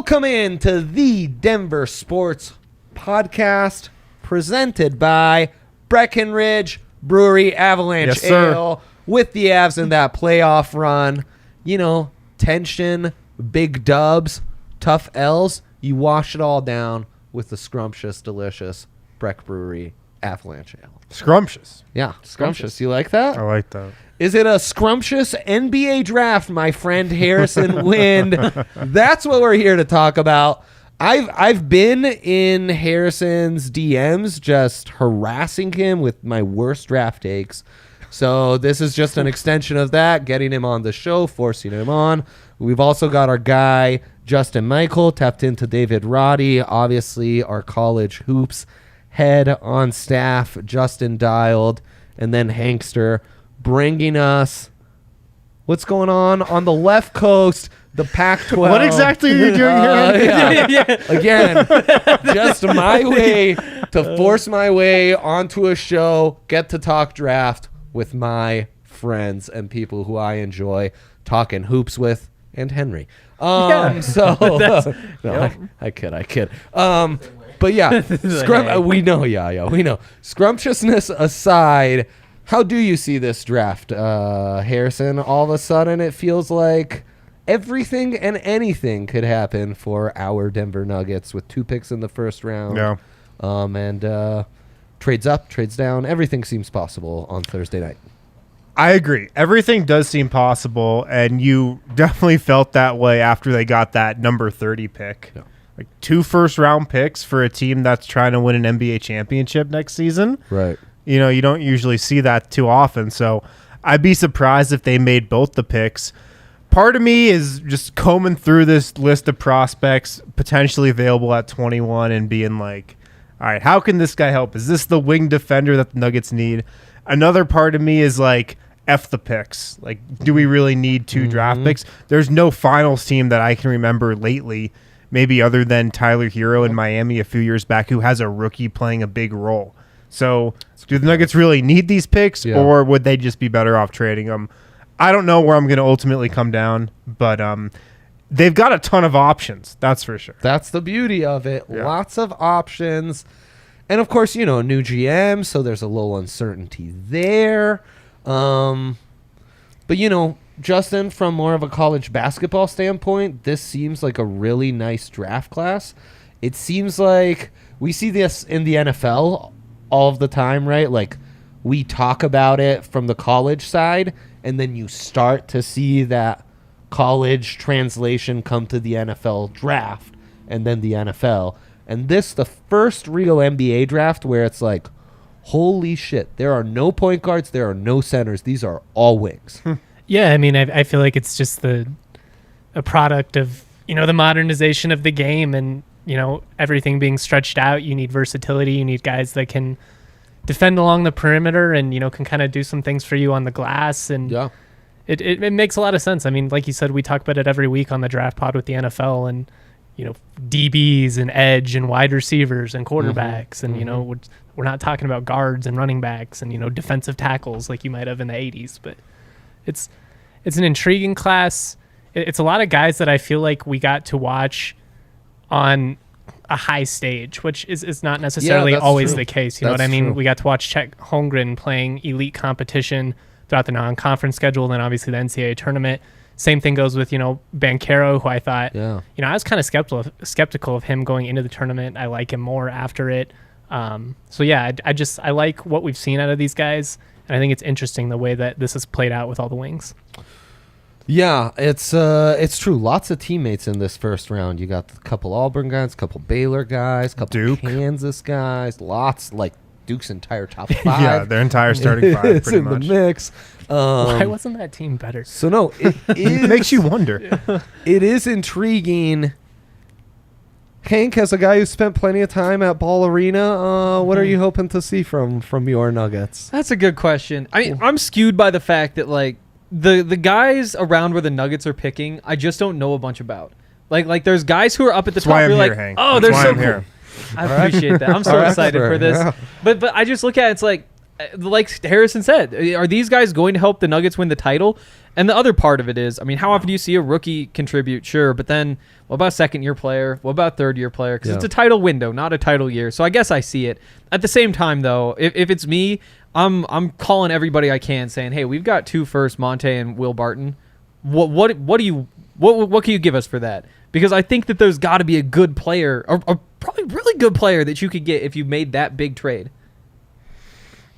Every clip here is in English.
Welcome in to the Denver Sports Podcast presented by Breckenridge Brewery Avalanche Ale with the Avs in that playoff run. You know, tension, big dubs, tough L's. You wash it all down with the scrumptious, delicious Breck Brewery Avalanche Ale. Scrumptious. Yeah, scrumptious. You like that? I like that. Is it a scrumptious NBA draft, my friend Harrison Wind? That's what we're here to talk about. I've been in Harrison's DMs just harassing him with my worst draft takes. So this is just an extension of that, getting him on the show, forcing him on. We've also got our guy, Justin Michael, tapped into David Roddy, obviously our college hoops head on staff, Justin Dialed, and then Hankster, bringing us what's going on the left coast, the Pac-12. What exactly are you doing here? Again, just my way to force my way onto a show, get to talk draft with my friends and people who I enjoy talking hoops with, and Henry. I kid. But yeah, we know. Scrumptiousness aside, how do you see this draft, Harrison? All of a sudden, it feels like everything and anything could happen for our Denver Nuggets with 2 picks in the first round. Yeah. And trades up, trades down. Everything seems possible on Thursday night. I agree. Everything does seem possible, and you definitely felt that way after they got that number 30 pick. Yeah. Like 2 first-round picks for a team that's trying to win an NBA championship next season. Right. You know, you don't usually see that too often, so I'd be surprised if they made both the picks. Part of me is just combing through this list of prospects potentially available at 21 and being like, all right, how can this guy help? Is this the wing defender that the Nuggets need? Another part of me is like, F the picks. Like, do we really need 2 draft picks? There's no finals team that I can remember lately, maybe other than Tyler Hero in Miami a few years back, who has a rookie playing a big role. So do the Nuggets really need these picks, or would they just be better off trading them? I don't know where I'm going to ultimately come down, but they've got a ton of options. That's for sure. That's the beauty of it. Yeah. Lots of options. And, of course, you know, new GM, so there's a little uncertainty there. But, you know, Justin, from more of a college basketball standpoint, this seems like a really nice draft class. It seems like we see this in the NFL all of the time, right? Like, we talk about it from the college side, and then you start to see that college translation come to the NFL draft and then the NFL. And this, the first real NBA draft where it's like, holy shit, there are no point guards, there are no centers. These are all wings. Yeah, I mean, I feel like it's just a product of, you know, the modernization of the game and, you know, everything being stretched out. You need versatility. You need guys that can defend along the perimeter and, you know, can kind of do some things for you on the glass. And Yeah. it makes a lot of sense. I mean, like you said, we talk about it every week on the draft pod with the NFL and, you know, DBs and edge and wide receivers and quarterbacks. And, you know, we're not talking about guards and running backs and, you know, defensive tackles like you might have in the 80s. But it's an intriguing class. It's a lot of guys that I feel like we got to watch on a high stage, which is not necessarily always the case. You know what I mean? True. We got to watch Chet Holmgren playing elite competition throughout the non-conference schedule, and then obviously the NCAA tournament. Same thing goes with, you know, Banchero, who I thought, you know, I was kind of skeptical of him going into the tournament. I like him more after it. So yeah, I like what we've seen out of these guys, and I think it's interesting the way that this has played out with all the wings. Yeah, it's true. Lots of teammates in this first round. You got a couple Auburn guys, a couple Baylor guys, a couple Kansas guys. Lots, like Duke's entire top 5. Yeah, their entire starting 5 pretty much. In the mix. Why wasn't that team better? So no, it makes you wonder. It is intriguing. Hank, as a guy who spent plenty of time at Ball Arena, what are you hoping to see from your Nuggets? That's a good question. I mean, I'm skewed by the fact that, like, the guys around where the Nuggets are picking, I just don't know a bunch about. Like there's guys who are up at the top. Why I'm you're here, like, Hank. oh, That's they're why so I'm cool. here. I appreciate that. I'm so excited for this. Yeah. But I just look at it, it's like, like Harrison said, are these guys going to help the Nuggets win the title? And the other part of it is, I mean, how often do you see a rookie contribute? Sure, but then what about second-year player? What about third-year player? Because it's a title window, not a title year. So I guess I see it. At the same time, though, if it's me, I'm calling everybody I can, saying, hey, we've got 2 firsts, Monte and Will Barton. What can you give us for that? Because I think that there's got to be a good player, or probably really good player that you could get if you made that big trade.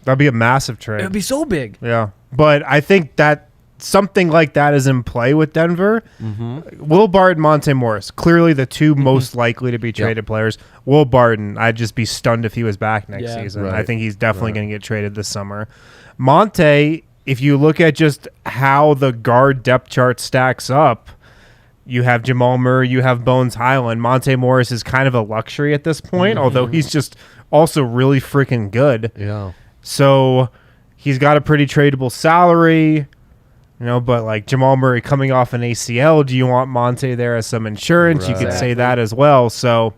That'd be a massive trade. It would be so big. Yeah. But I think that something like that is in play with Denver. Will Barton, Monte Morris, clearly the 2 most likely to be traded players. Will Barton, I'd just be stunned if he was back next season. Right. I think he's definitely going to get traded this summer. Monte, if you look at just how the guard depth chart stacks up, you have Jamal Murray, you have Bones Highland. Monte Morris is kind of a luxury at this point, although he's just also really freaking good. Yeah. So he's got a pretty tradable salary, but like Jamal Murray coming off an ACL, do you want Monte there as some insurance? You could say that as well. So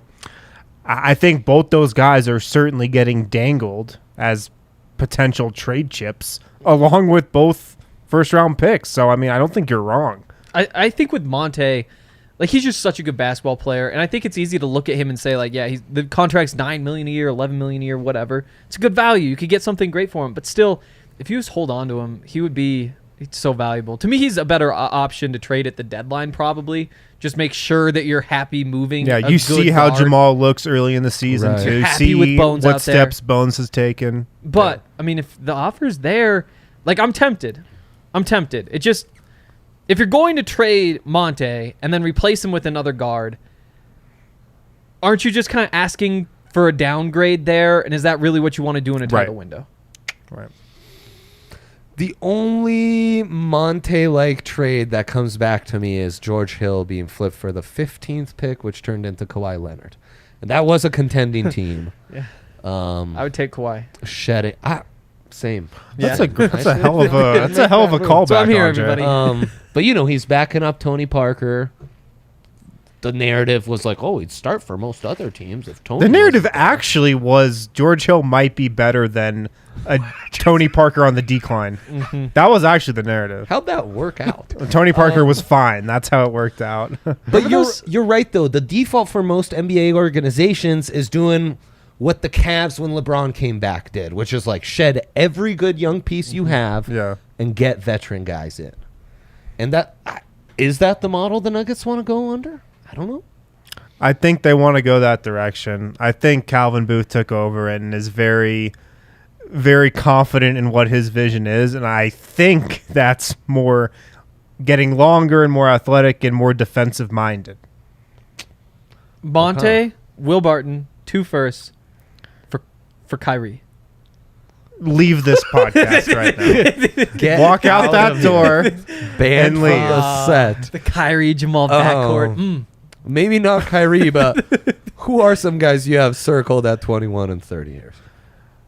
I think both those guys are certainly getting dangled as potential trade chips along with both first-round picks. So, I mean, I don't think you're wrong. I think with Monte, like, he's just such a good basketball player, and I think it's easy to look at him and say, like, yeah, the contract's $9 million a year, $11 million a year, whatever. It's a good value. You could get something great for him, but still, if you just hold on to him, he's so valuable. To me, he's a better option to trade at the deadline, probably. Just make sure that you're happy moving. Yeah, you see how guard. Jamal looks early in the season, too. You're happy see with Bones what out there. steps Bones has taken. But, I mean, if the offer's there, like, I'm tempted. It just, if you're going to trade Monte and then replace him with another guard, aren't you just kind of asking for a downgrade there? And is that really what you want to do in a title window? Right. The only Monte-like trade that comes back to me is George Hill being flipped for the 15th pick, which turned into Kawhi Leonard. And that was a contending team. Yeah. I would take Kawhi. Shedding. Same. That's a hell of a callback. So I'm here, Andre. everybody. But, he's backing up Tony Parker. The narrative was like, oh, he'd start for most other teams if Tony. The narrative actually was George Hill might be better than a Tony Parker on the decline. That was actually the narrative. How'd that work out? Tony Parker was fine. That's how it worked out. But you're right, though. The default for most NBA organizations is doing what the Cavs when LeBron came back did, which is like shed every good young piece you have and get veteran guys in. And is that the model the Nuggets want to go under? I don't know. I think they want to go that direction. I think Calvin Booth took over and is very, very confident in what his vision is. And I think that's more getting longer and more athletic and more defensive minded. Monte, Will Barton, 2 firsts for Kyrie. Leave this podcast right now. Walk out that door Banned and from leave. the set. The Kyrie Jamal backcourt. Maybe not Kyrie, but who are some guys you have circled at 21 and 30 years?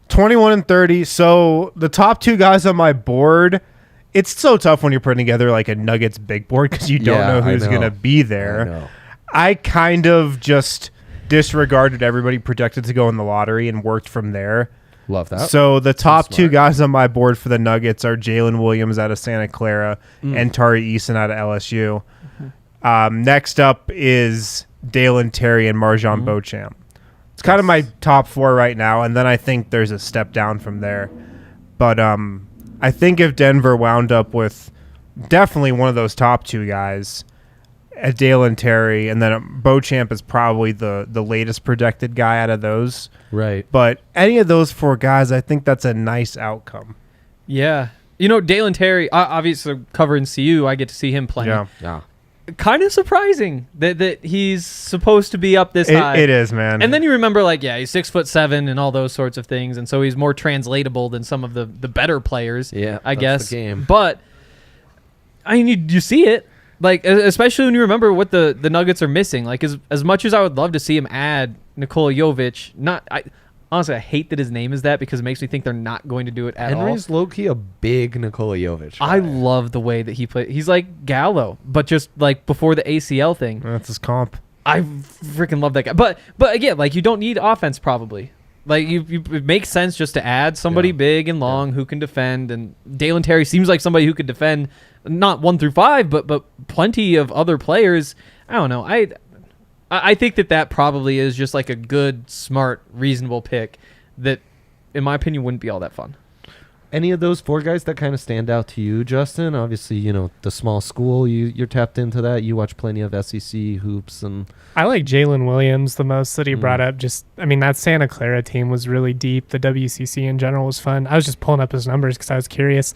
21 and 30. So the top 2 guys on my board, it's so tough when you're putting together like a Nuggets big board because you don't know who's going to be there. I kind of just disregarded everybody projected to go in the lottery and worked from there. Love that. So the top 2 guys on my board for the Nuggets are Jalen Williams out of Santa Clara and Tari Eason out of LSU. Next up is Dalen Terry and Marjon Beauchamp. It's kind of my top 4 right now, and then I think there's a step down from there. But I think if Denver wound up with definitely one of those top 2 guys, Dalen Terry, and then Beauchamp is probably the latest projected guy out of those. Right. But any of those 4 guys, I think that's a nice outcome. Yeah. Dalen Terry, obviously covering CU, I get to see him playing. Yeah. Kind of surprising that he's supposed to be up this high. It is, man. And then you remember, he's 6'7" and all those sorts of things, and so he's more translatable than some of the better players. Yeah, I that's guess. the game. But I mean, you see it, especially when you remember what the Nuggets are missing. As much as I would love to see him add Nikola Jovic, honestly, I hate that his name is that because it makes me think they're not going to do it at all. Henry's low-key a big Nikola Jovic guy. I love the way that he plays. He's like Gallo, but just before the ACL thing. That's his comp. I freaking love that guy. But again, you don't need offense probably. Like it makes sense just to add somebody big and long who can defend, and Dalen Terry seems like somebody who could defend not 1 through 5, but plenty of other players. I don't know. I think that probably is just like a good, smart, reasonable pick that, in my opinion, wouldn't be all that fun. Any of those 4 guys that kind of stand out to you, Justin? Obviously, the small school, you're tapped into that. You watch plenty of SEC hoops. And I like Jalen Williams the most that he brought up. That Santa Clara team was really deep. The WCC in general was fun. I was just pulling up his numbers because I was curious.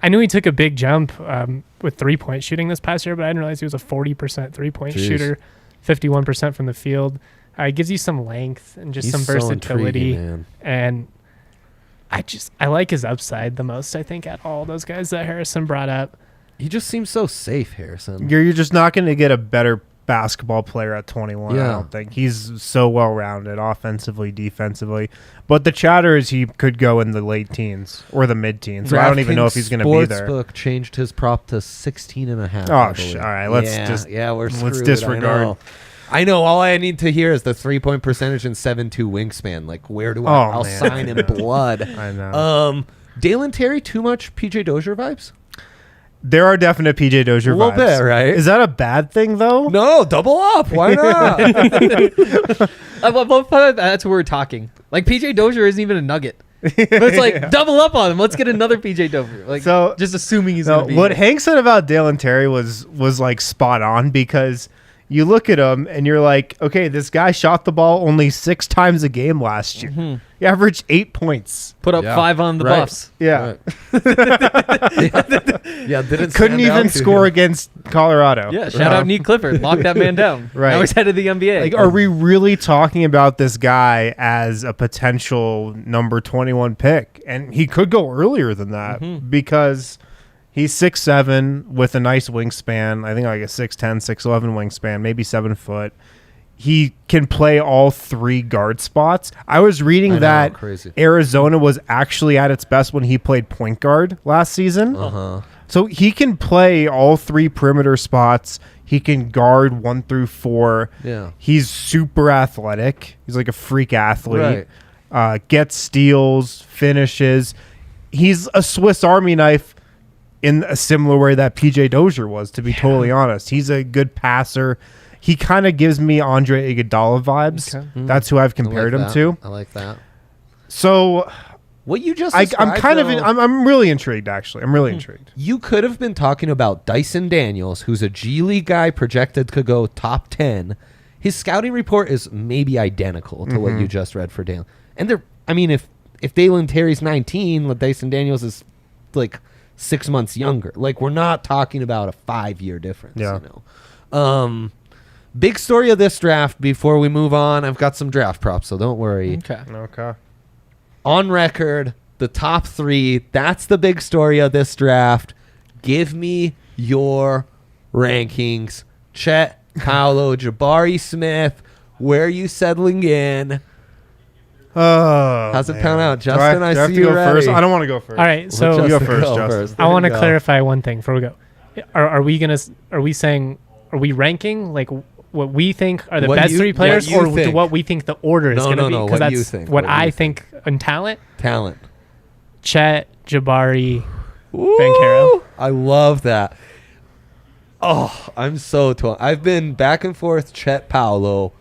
I knew he took a big jump with 3-point shooting this past year, but I didn't realize he was a 40% 3-point shooter, 51% from the field. It gives you some length and just some versatility. And I like his upside the most, I think, at all those guys that Harrison brought up. He just seems so safe, Harrison. You're just not going to get a better basketball player at 21, Yeah. I don't think. He's so well-rounded offensively, defensively. But the chatter is he could go in the late teens or the mid-teens. So I don't even know if he's going to be there. Sportsbook changed his prop to 16.5. Oh, all right. Let's we're screwed. let's disregard. I know. All I need to hear is the 3-point percentage and 7'2" wingspan. Like, where do I'll man. sign in blood. I know. Dalen Terry, too much PJ Dozier vibes? There are definite PJ Dozier vibes. A little bit, right? Is that a bad thing, though? No, double up. Why not? That's what we're talking. Like, PJ Dozier isn't even a Nugget. But it's like, double up on him. Let's get another PJ Dozier. Like, So- just assuming he's going to be What here. Hank said about Dalen Terry was like spot on, because you look at him and you're like, okay, this guy shot the ball only 6 times a game last year. Mm-hmm. He averaged 8 points. Put up Yeah. 5 on the Right. Buffs. Yeah. Yeah, didn't Couldn't stand even out to score him. against Colorado. Yeah, shout out Neat Clifford. Lock that man down. Right. Now he's head of the NBA. Like, are we really talking about this guy as a potential number 21 pick? And he could go earlier than that because he's 6'7" with a nice wingspan. I think like a 6'10", 6'11" wingspan, maybe 7 foot. He can play all 3 guard spots. I was reading I know, that crazy. Arizona was actually at its best when he played point guard last season. Uh-huh. So he can play all 3 perimeter spots. He can guard 1 through 4. Yeah. He's super athletic. He's like a freak athlete. Right. Gets steals, finishes. He's a Swiss Army knife in a similar way that PJ Dozier was, to be totally honest. He's a good passer. He kind of gives me Andre Iguodala vibes. Okay. That's who I've I like compared him that. to. I like that. So What you just I'm described, kind of though, I'm really intrigued, actually. I'm really intrigued. you could have been talking about Dyson Daniels, who's a G League guy projected to go top 10. His scouting report is maybe identical to what you just read for Dalen. And if Dalen Terry's 19, Dyson Daniels is like 6 months younger. Like, we're not talking about a 5-year difference. Yeah. You know? Big story of this draft before we move on. I've got some draft props, so don't worry. Okay. On record, the top 3, that's the big story of this draft. Give me your rankings. Chet, Paolo, Jabari Smith, where are you settling in? Oh, How's it man. pan out? Do I Justin, I have see to you go first. ready. I don't want to go first. All right, so Justin Justin go first, go Justin. I want to There you go. clarify one thing before we go. Are we saying, are we ranking like what we think are the What best you- 3 players, what you or think. what we think the order is No, going to no, be? no, Because what you that's think, what what I you think in talent. Talent. Chet, Jabari, Ooh, Banchero. I love that. Oh, I'm so torn. I've been back and forth Chet Paolo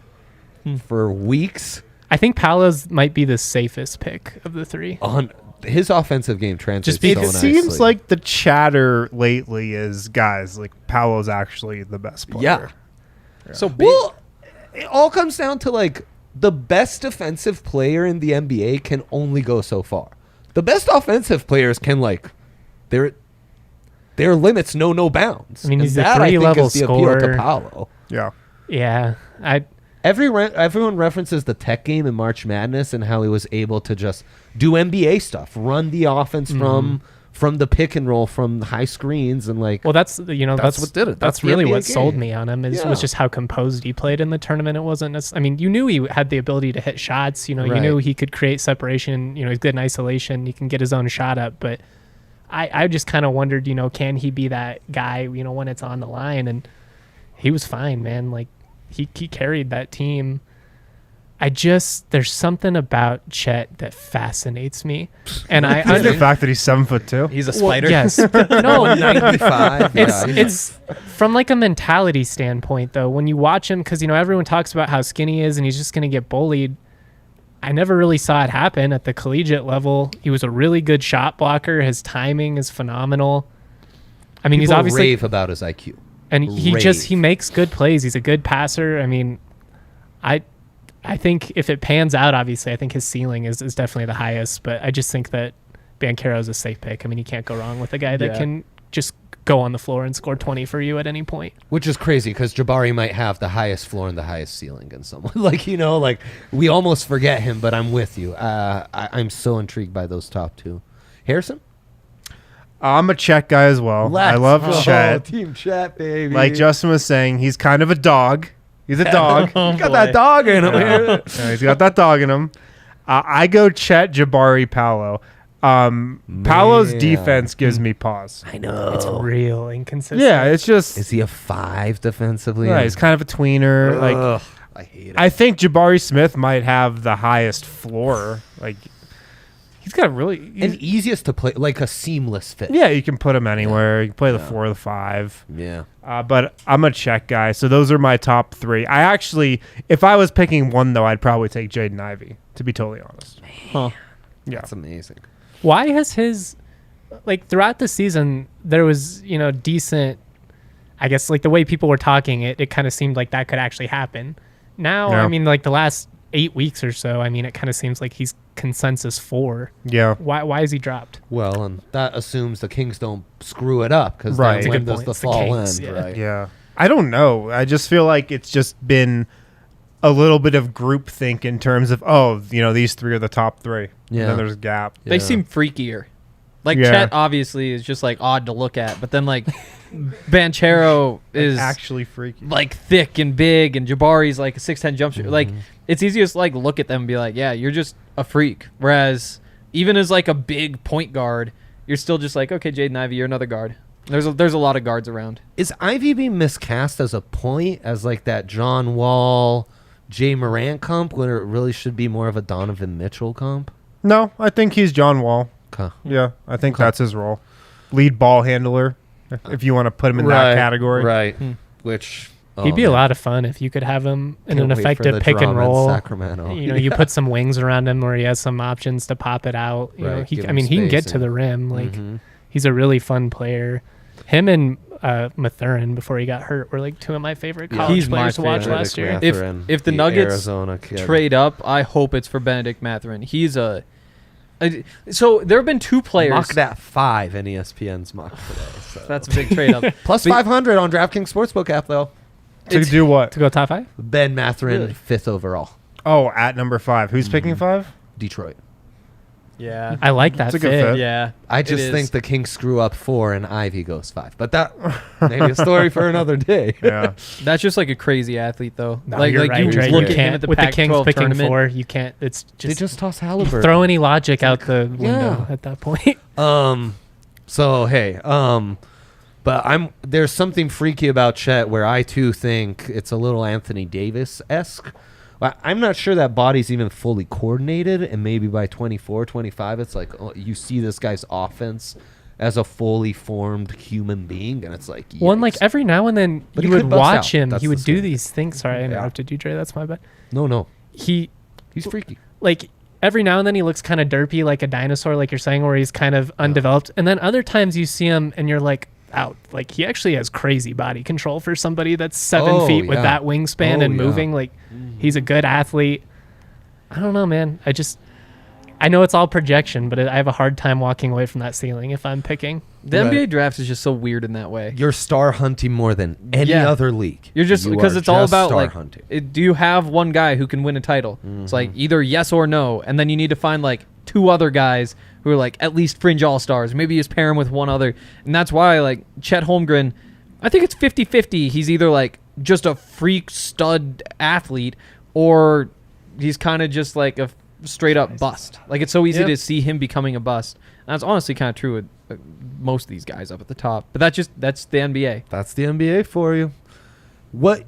for weeks. I think Paolo's might be the safest pick of the 3. On his offensive game translates Just so It nicely. seems like the chatter lately is, guys, like Paolo's actually the best player. So big. Well, it all comes down to like the best defensive player in the NBA can only go so far. The best offensive players can their limits know no bounds. I mean, And he's a that, I think, 3-level is the appeal to scorer. Paolo. Yeah. Yeah, Everyone references the tech game in March Madness and how he was able to just do NBA stuff, run the offense from the pick and roll, from the high screens, and well, that's what did it. That's That's the really NBA what sold game. me on him. Yeah. Was just how composed he played in the tournament. It wasn't. You knew he had the ability to hit shots. You Right. knew he could create separation. He's good in isolation. He can get his own shot up. But I just kind of wondered, can he be that guy? When it's on the line, and he was fine, man. Like he carried that team. there's something about Chet that fascinates me, and Is the fact that he's 7'2"? He's a spider. Yes, but no, 95. it's from like a mentality standpoint though. When you watch him, because everyone talks about how skinny he is and he's just gonna get bullied. I never really saw it happen at the collegiate level. He was a really good shot blocker. His timing is phenomenal. I mean, he's obviously rave about his IQ, and he makes good plays. He's a good passer. I mean, I think if it pans out, obviously, I think his ceiling is definitely the highest. But I just think that Banchero is a safe pick. I mean, you can't go wrong with a guy that can just go on the floor and score 20 for you at any point. which is crazy because Jabari might have the highest floor and the highest ceiling in someone. Like we almost forget him, but I'm with you. I'm so intrigued by those top two. Harrison, I'm a Chet guy as well. I love Chet. Team Chet, baby. Like Justin was saying, he's kind of a dog. He's a dog. He's got that dog in him. Yeah, he's got that dog in him. I go Chet, Jabari, Paolo. Paolo's defense gives me pause. I know. It's real inconsistent. Yeah, it's just Is he a 5 defensively? yeah, he's kind of a tweener. Like Ugh, I hate it. I think Jabari Smith might have the highest floor. Like he's got really and easiest to play, like a seamless fit. yeah, you can put him anywhere. You can play the 4 or the 5. Yeah. But I'm a Czech guy, so those are my top 3. I actually, if I was picking one though, I'd probably take Jaden Ivey. To be totally honest. Huh. Yeah. That's amazing. Why has his, like, throughout the season, there was, decent, I guess, like, the way people were talking, it kind of seemed like that could actually happen. Now, Yeah. I mean, like, the last 8 weeks or so, I mean, it kind of seems like he's consensus 4. Yeah. Why is he dropped? Well, and that assumes the Kings don't screw it up because Right. then That's a when good does point. the It's the fall Kings, end, yeah. right? Yeah. I don't know. I just feel like it's just been a little bit of groupthink in terms of, these 3 are the top 3. Yeah. And then there's a gap. Yeah. They seem freakier. Like Yeah. Chet obviously is just like odd to look at, but then like Banchero is Actually freaky. like thick and big, and Jabari's like a 6'10" jump shooter. Like it's easiest to like look at them and be like, yeah, you're just a freak. Whereas even as like a big point guard, you're still just like, okay, Jaden Ivey, you're another guard. There's a lot of guards around. Is Ivy being miscast as a point, as like that John Wall, Jay Morant comp, when it really should be more of a Donovan Mitchell comp? No, I think he's John Wall. Okay. Yeah, I think that's his role. Lead ball handler, if you want to put him in that category. Right. Which He'd be a lot of fun if you could have him in Can't an wait for effective the pick and drama in roll. Sacramento. You put some wings around him where he has some options to pop it out. Right, give I him mean, he can get space to the and- rim. Like, he's a really fun player. Him and Mathurin, before he got hurt, were like 2 of my favorite Yeah. college He's my players to watch favorite. last year. If the Nuggets Arizona kid. trade up, I hope it's for Benedict Mathurin. He's so there have been 2 players. Mock that 5 in ESPN's mock today. So. That's a big trade up. Plus But- 500 on DraftKings Sportsbook app though. To do what? To go top 5? Ben Mathurin, Really? 5th overall. Oh, at number 5. Who's picking 5? Detroit. Yeah. I like that It's a good fit. fit. Yeah. I it just is. think the Kings screw up 4 and Ivy goes 5. But that maybe a story for another day. Yeah. That's just like a crazy athlete, though. No, like you're like right, you Dre. look You at him can't, at the with the Kings Pac-12 picking tournament. 4, you can't. It's They just just toss Halliburton. throw any logic out the window Yeah. at that point. So hey, but there's something freaky about Chet where I too think it's a little Anthony Davis-esque. I'm not sure that body's even fully coordinated, and maybe by 24, 25, it's like you see this guy's offense as a fully formed human being, and it's like, One, like yikes. every now and then But you he would could bust watch out. him. That's He the would do story. these things. Sorry, I interrupted you, Dre. That's my bad. no, He's freaky. like every now and then he looks kind of derpy, like a dinosaur, like you're saying, where he's kind of undeveloped. And then other times you see him and you're like, out. Like he actually has crazy body control for somebody that's 7 feet with yeah. that wingspan and Yeah. moving. Like he's a good athlete. I don't know, man. I know it's all projection, but I have a hard time walking away from that ceiling if I'm picking. The Right. NBA draft is just so weird in that way. You're star hunting more than any Yeah. other league. You're just You because are it's all just about star like, hunting. do you have one guy who can win a title? It's like either yes or no, and then you need to find like 2 other guys who are like at least fringe all stars. Maybe you just pair him with one other, and that's why like Chet Holmgren, I think it's 50-50. He's either like just a freak stud athlete, or he's kind of just like a straight up bust. Like it's so easy Yeah. to see him becoming a bust. And that's honestly kind of true with most of these guys up at the top. But that's the NBA. That's the NBA for you. What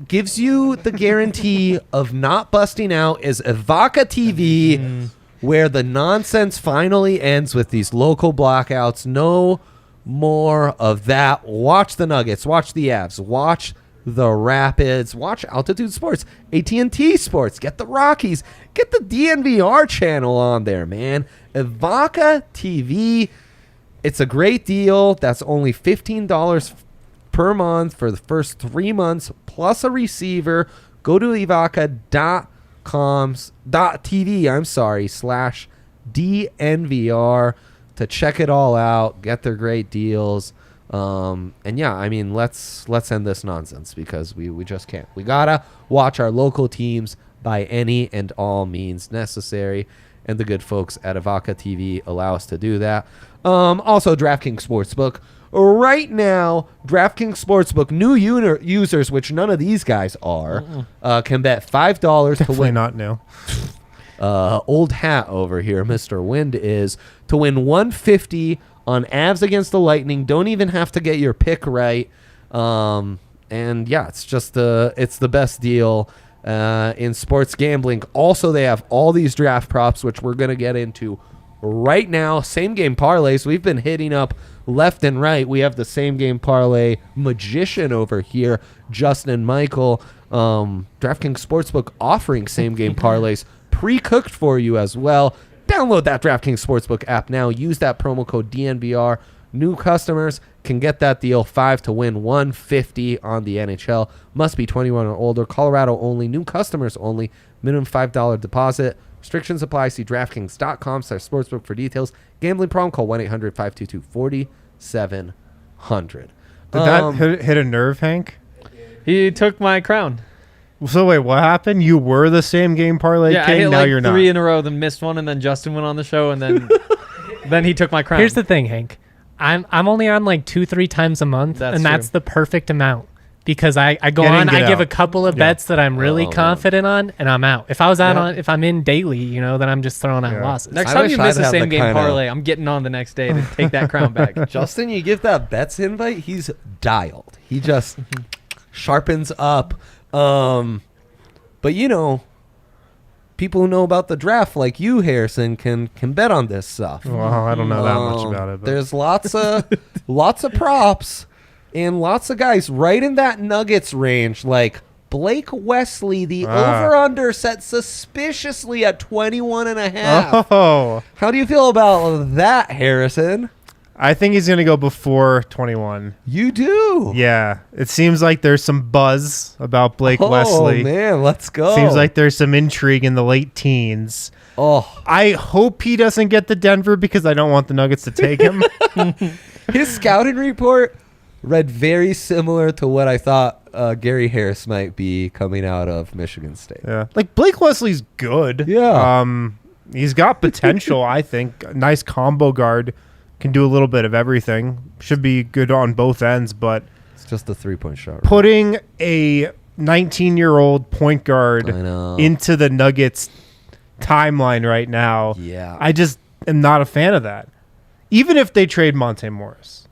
gives you the guarantee of not busting out is Evoca TV, where the nonsense finally ends with these local blackouts. No more of that. Watch the Nuggets, watch the Avs, watch the Rapids, watch Altitude Sports, AT&T Sports, get the Rockies, get the DNVR channel on there, man. Evoca TV, it's a great deal. That's only $15 per month for the first 3 months plus a receiver. Go to evoca.tv /DNVR to check it all out, get their great deals. And yeah, I mean, let's end this nonsense because we just can't. We gotta watch our local teams by any and all means necessary, and the good folks at Evoca TV allow us to do that. Also, DraftKings Sportsbook. Right now, DraftKings Sportsbook, new users, which none of these guys are, can bet $5 to Definitely win. not new. Old hat over here, Mr. Wind, is to win $150 on Avs against the Lightning. Don't even have to get your pick right. And yeah, it's the best deal in sports gambling. Also, they have all these draft props, which we're going to get into right now. Same game parlays. We've been hitting up left and right. We have the same game parlay magician over here, Justin Michael. DraftKings Sportsbook offering same game parlays pre-cooked for you as well. Download that DraftKings Sportsbook app now. Use that promo code DNVR. New customers can get that deal, 5 to win $150 on the NHL. Must be 21 or older. Colorado only. New customers only. Minimum $5 deposit. Restrictions apply. See DraftKings.com/sportsbook for details. Gambling problem? Call 1-800-522-4700. Did that hit a nerve, Hank? He took my crown. So wait, what happened? You were the same game parlay Yeah, I king. hit Now like you're 3 not. in a row, then missed one, and then Justin went on the show, and then then he took my crown. Here's the thing, Hank. I'm only on like 2-3 times a month, That's and true. that's the perfect amount because I go Get in, on, get I give out. a couple of Yeah. bets that I'm really Oh, confident on, and I'm out. If I was out Yeah. on, if I'm in daily, then I'm just throwing out Yeah. losses. Next I time wish you miss I'd a have the same game kinda- parlay, I'm getting on the next day to take that crown back. Justin, you give that bets invite, he's dialed. He just sharpens up. But people who know about the draft like you, Harrison, can bet on this stuff. Well, I don't know that much about it. But. There's lots of props and lots of guys right in that Nuggets range, like Blake Wesley. The over-under set suspiciously at 21.5. Oh, How do you feel about that, Harrison? I think he's going to go before 21. You do. Yeah. It seems like there's some buzz about Blake Wesley. Oh, man, let's go. Seems like there's some intrigue in the late teens. Oh, I hope he doesn't get to Denver because I don't want the Nuggets to take him. his scouting report read very similar to what I thought Gary Harris might be coming out of Michigan State. Yeah. Like Blake Wesley's good. Yeah. He's got potential, I think. A nice combo guard. Can do a little bit of everything. Should be good on both ends, but It's just a 3-point shot. Right? putting a 19-year-old point guard I know. into the Nuggets timeline right now, Yeah. I just am not a fan of that. Even if they trade Monte Morris.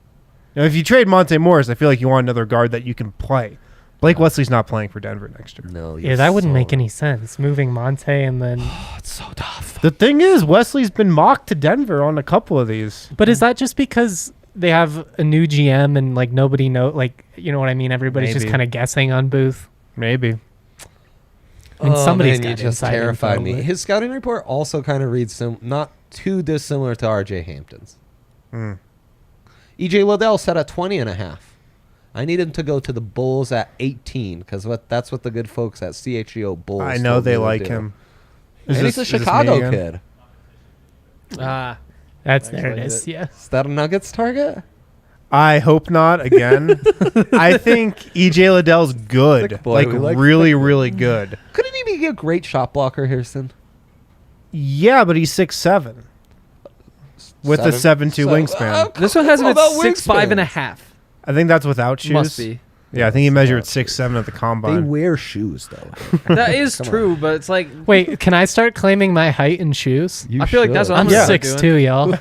Now, if you trade Monte Morris, I feel like you want another guard that you can play. Blake Wesley's not playing for Denver next year. No. Yeah, that wouldn't make any sense. Moving Monte and then, It's so tough. The thing is, Wesley's been mocked to Denver on a couple of these. but is that just because they have a new GM and like nobody know, like you know what I mean? Everybody's just Maybe. kind of guessing on Booth. Maybe. I mean, somebody's man, got you just inside terrified info, me. but- His scouting report also kind of reads not too dissimilar to RJ Hampton's. Mm. EJ Liddell set at 20.5. I need him to go to the Bulls at 18 because that's what the good folks at CHEO Bulls. I know told me they to like do. him. And he's a is this me Chicago again? kid. Ah, That's there it Actually, is. Yeah. Is that a Nuggets target? I hope not again. I think EJ Liddell's good. Thick boy, Like we like really, thick boy. really good. Couldn't he be a great shot blocker, Harrison? Yeah, but he's 6'7". With a 7'2" wingspan. this one has him Oh, at that 6'5" and a wingspan. half. I think that's without shoes. Must be. Yeah, I think he measured 6'7" at the They combine. wear shoes though. That is true, but it's like Wait, can I start claiming my height in shoes? You I feel like that's should. what I'm Yeah. 6'2", y'all.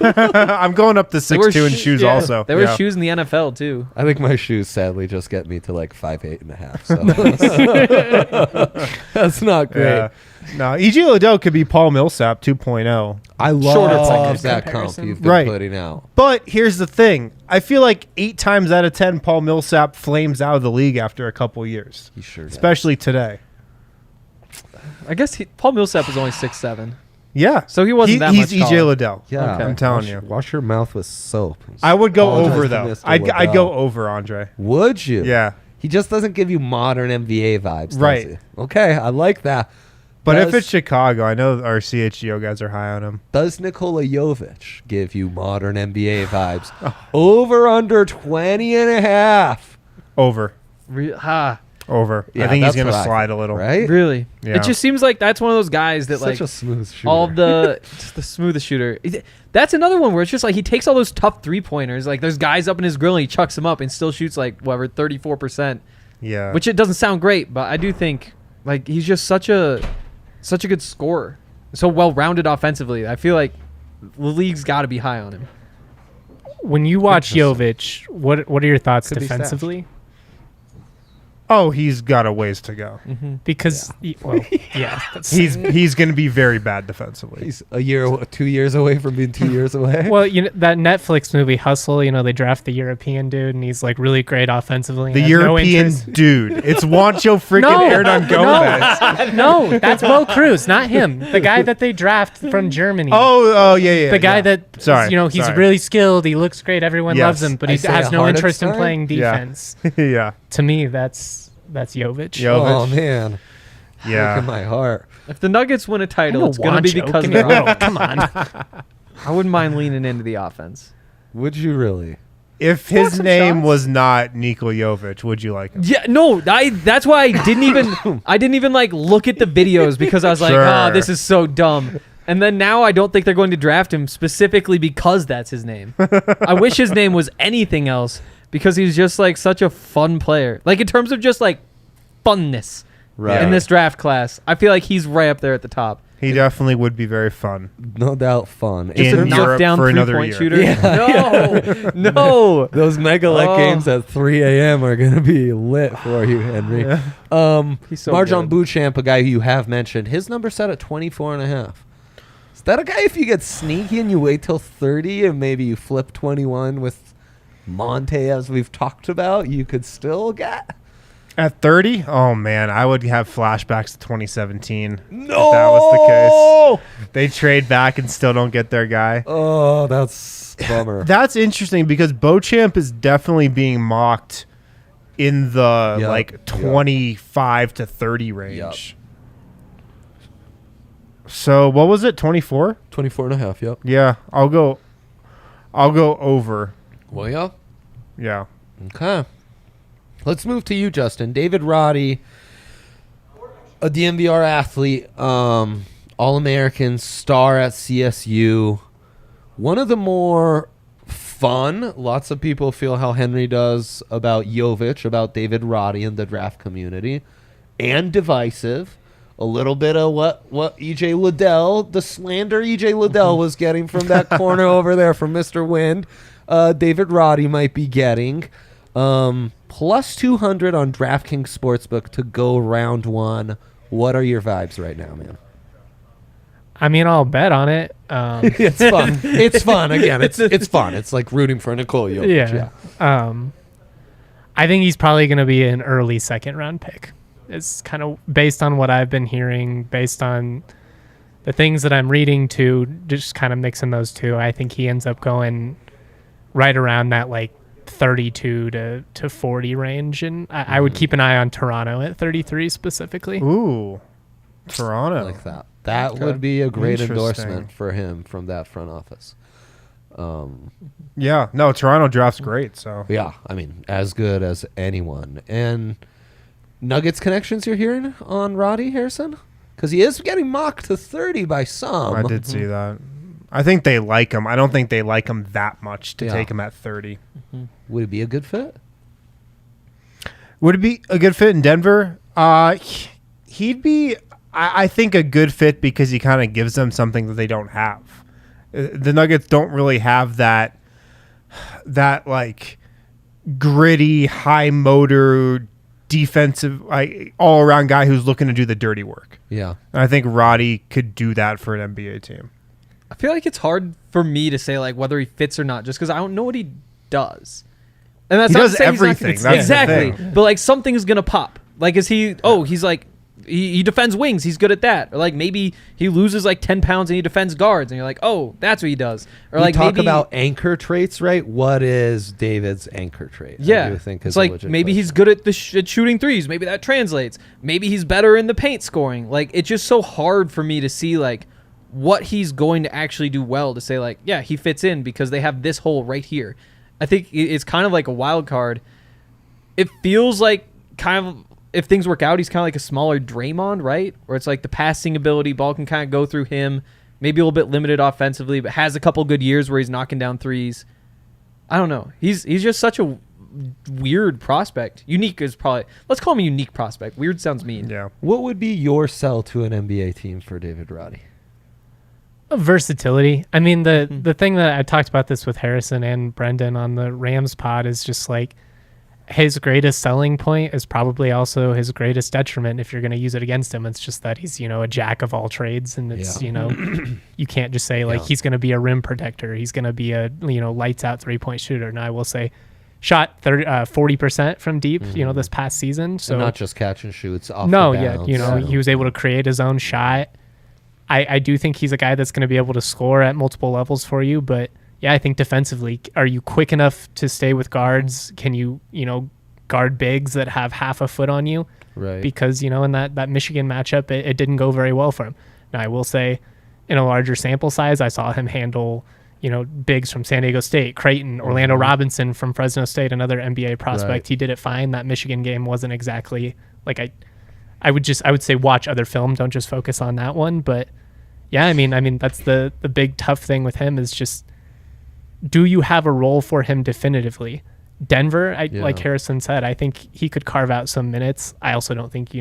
I'm going up to They wear 6'2" in sho- shoes yeah, also. They wear Yeah. shoes in the NFL too. I think my shoes sadly just get me to like 5'8.5". So that's not great. Yeah. No, E.J. Liddell could be Paul Millsap 2.0. I Shorter love seconds that comp comparison. you've been Right. putting out. But here's the thing. I feel like 8 times out of 10, Paul Millsap flames out of the league after a couple years, He sure does. especially today. I guess Paul Millsap is only 6'7", Yeah. so he wasn't that He's much E.J. taller. Liddell. Yeah, Okay. I'm telling wash, you. Wash your mouth with soap. I would go Apologize over, to though. Mr. I'd Liddell. go over, Andre. Would you? Yeah. He just doesn't give you modern NBA vibes, does Right. he? Okay, I like that. But if Does- it's Chicago, I know our CHGO guys are high on him. Does Nikola Jovic give you modern NBA vibes? Over under 20.5. Over. Over. Yeah, I think he's that's going to what I slide think, a little. Right? Really? Yeah. It just seems like that's one of those guys that Such like a smooth shooter. all of the just the smoothest shooter. That's another one where it's just like he takes all those tough 3-pointers. Like there's guys up in his grill and he chucks them up and still shoots like whatever 34%, Yeah. which it doesn't sound great, but I do think like he's just such a good scorer, so well rounded offensively. I feel like the league's got to be high on him. When you watch Jovic, what are your thoughts Could be defensively? Oh, he's got a ways to go. Because yeah, that's, He's going to be very bad defensively. He's 2 years away from being 2 years away. well, you know that Netflix movie Hustle. You know they draft the European dude, and he's like really great offensively. The and has no European interest- dude. It's Juancho freaking No, Hernan Gomez. No, that's Bo Cruz, not him. The guy that they draft from Germany. Oh, yeah. the guy yeah. that Sorry, he's sorry. really skilled. He looks great. Everyone Yes. loves him, but he Isaiah has no interest in Hartenstein? playing Yeah. defense. yeah. To me, that's Jovic. Jovic. Oh, man. Look at Yeah. my heart. If the Nuggets win a I title, know it's going to be Juancho, because of can you- their offense. Come on. I wouldn't mind leaning into the offense. Would you really? If his some name shots. was not Nikola Jovic, would you like him? Yeah, no, that's why I didn't even like look at the videos because I was like, Sure. oh, this is so dumb. And then now I don't think they're going to draft him specifically because that's his name. I wish his name was anything else because he's just like such a fun player. Like in terms of just like funness Right. in this draft class, I feel like he's right up there at the top. He definitely would be very fun. No doubt fun. In It's a a- Europe knockdown for another 3-point year. shooter. Yeah. No, no. Those mega leg Oh. games at 3 a.m. are going to be lit for you, Henry. He's so Marjon good. Beauchamp, a guy who you have mentioned, his number set at 24.5. Is that a guy if you get sneaky and you wait till 30 and maybe you flip 21 with Monte as we've talked about, you could still get? At 30? Oh, man. I would have flashbacks to 2017 No! if that was the case. They trade back and still don't get their guy. Oh, that's a bummer. That's interesting because Beauchamp is definitely being mocked in the Yup, like yup. 25 to 30 range. Yup. So what was it? 24? 24.5, yep. Yeah, I'll go over. Well, yeah. Yeah. Okay. Let's move to you, Justin. David Roddy, a DMVR athlete, All-American, star at CSU. One of the more fun, lots of people feel how Henry does about Jovic, about David Roddy in the draft community, and divisive. A little bit of what E.J. Liddell, the slander E.J. Liddell was getting from that corner over there from Mr. Wind, David Roddy might be getting. Plus 200 on DraftKings Sportsbook to go round one. What are your vibes right now, man? I mean, I'll bet on it. It's fun. It's fun. Again, it's fun. It's like rooting for Nicole Jovic. Yeah. I think he's probably going to be an early second round pick. It's kind of based on what I've been hearing, based on the things that I'm reading too, just kind of mixing those two. I think he ends up going right around that like 32 to 40 range. And I would keep an eye on Toronto at 33 specifically. Ooh. Toronto. Like that. That Okay. would be a great Interesting. endorsement for him from that front office. Yeah. No, Toronto draft's great, so. Yeah, I mean, as good as anyone. And Nuggets connections you're hearing on Roddy Harrison? Because he is getting mocked to 30 by some. I did see that. I think they like him. I don't think they like him that much to Yeah. take him at 30. Would it be a good fit? Would it be a good fit in Denver? He'd be, I think, a good fit because he kind of gives them something that they don't have. The Nuggets don't really have that like gritty, high motor, defensive, all around guy who's looking to do the dirty work. Yeah. And I think Roddy could do that for an NBA team. I feel like it's hard for me to say like whether he fits or not, just because I don't know what he does. And that's He not does to say he's not everything. gonna- That's the exactly. thing. But like something is gonna pop. Like is he? Oh, he's like he defends wings. He's good at that. Or like maybe he loses like 10 pounds and he defends guards, and you're like, oh, that's what he does. Or We like talk maybe, about anchor traits, right? What is David's anchor trait? yeah, I do think it's is a like legit maybe he's question. good at at shooting threes. Maybe that translates. Maybe he's better in the paint scoring. Like it's just so hard for me to see like what he's going to actually do well to say like, yeah, he fits in because they have this hole right here. I think it's kind of like a wild card. It feels like kind of, if things work out, he's kind of like a smaller Draymond, right? Where it's like the passing ability, ball can kind of go through him, maybe a little bit limited offensively, but has a couple good years where he's knocking down threes. I don't know. He's just such a weird prospect. Unique is probably, let's call him a unique prospect. Weird sounds mean. Yeah. What would be your sell to an NBA team for David Roddy? Versatility. I mean, the thing that I talked about this with Harrison and Brendan on the Rams pod is just like his greatest selling point is probably also his greatest detriment if you're going to use it against him. It's just that he's, a jack of all trades, and it's, you can't just say like he's going to be a rim protector. He's going to be a, lights out 3-point shooter. And I will say shot 40% from deep, this past season. So and not just catch and shoots off no, the yeah, bounce. he was able to create his own shot. I do think he's a guy that's going to be able to score at multiple levels for you, but yeah, I think defensively, are you quick enough to stay with guards? Can you, guard bigs that have half a foot on you? Right. Because, in that Michigan matchup, it didn't go very well for him. Now, I will say, in a larger sample size, I saw him handle, bigs from San Diego State, Creighton, Orlando Robinson from Fresno State, another NBA prospect. Right. He did it fine. That Michigan game wasn't exactly like I would say watch other film. Don't just focus on that one. But yeah, I mean that's the big tough thing with him is just, do you have a role for him definitively? Denver, like Harrison said, I think he could carve out some minutes. I also don't think,